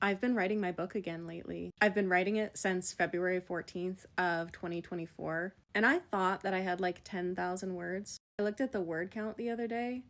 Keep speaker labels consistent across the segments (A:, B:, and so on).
A: I've been writing my book again lately. I've been writing it since February 14th of 2024, and I thought that I had like 10,000 words. I looked at the word count the other day.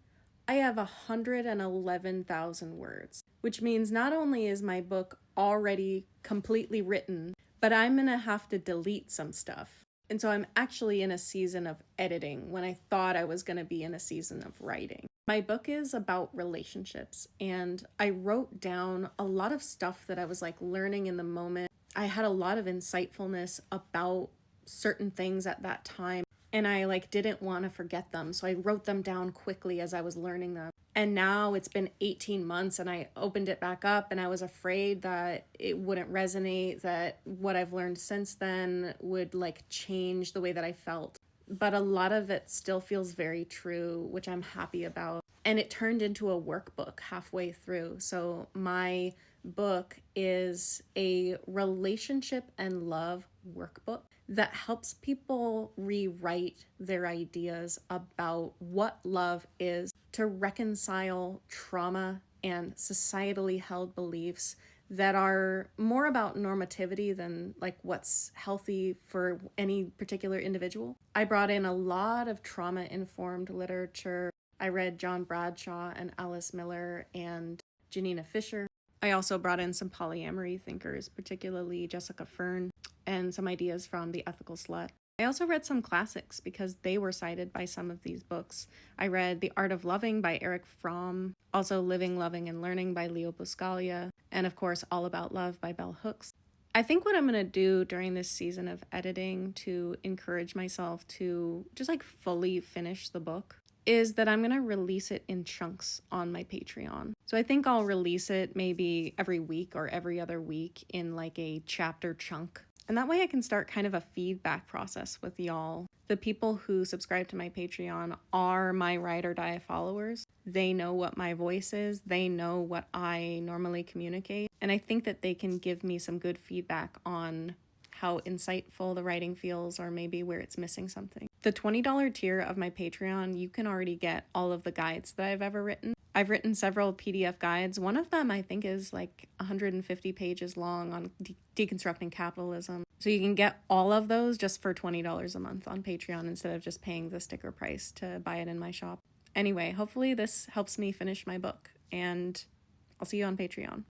A: I have 111,000 words, which means not only is my book already completely written, but I'm gonna have to delete some stuff. And so I'm actually in a season of editing when I thought I was gonna be in a season of writing. My book is about relationships, and I wrote down a lot of stuff that I was like learning in the moment. I had a lot of insightfulness about certain things at that time, and I like didn't want to forget them, so I wrote them down quickly as I was learning them. And now it's been 18 months and I opened it back up, and I was afraid that it wouldn't resonate, that what I've learned since then would like change the way that I felt. But a lot of it still feels very true, which I'm happy about. And it turned into a workbook halfway through. So my book is a relationship and love workbook that helps people rewrite their ideas about what love is, to reconcile trauma and societally held beliefs that are more about normativity than like what's healthy for any particular individual. I brought in a lot of trauma-informed literature. I read John Bradshaw and Alice Miller and Janina Fisher. I also brought in some polyamory thinkers, particularly Jessica Fern, and some ideas from The Ethical Slut. I also read some classics because they were cited by some of these books. I read The Art of Loving by Eric Fromm, also Living, Loving, and Learning by Leo Buscaglia, and of course All About Love by Bell Hooks. I think what I'm going to do during this season of editing to encourage myself to just like fully finish the book is that I'm going to release it in chunks on my Patreon. So I think I'll release it maybe every week or every other week in like a chapter chunk. And that way I can start kind of a feedback process with y'all. The people who subscribe to my Patreon are my ride or die followers. They know what my voice is. They know what I normally communicate. And I think that they can give me some good feedback on how insightful the writing feels, or maybe where it's missing something. The $20 tier of my Patreon, you can already get all of the guides that I've ever written. I've written several PDF guides. One of them I think is like 150 pages long on deconstructing capitalism. So you can get all of those just for $20 a month on Patreon instead of just paying the sticker price to buy it in my shop. Anyway, hopefully this helps me finish my book, and I'll see you on Patreon.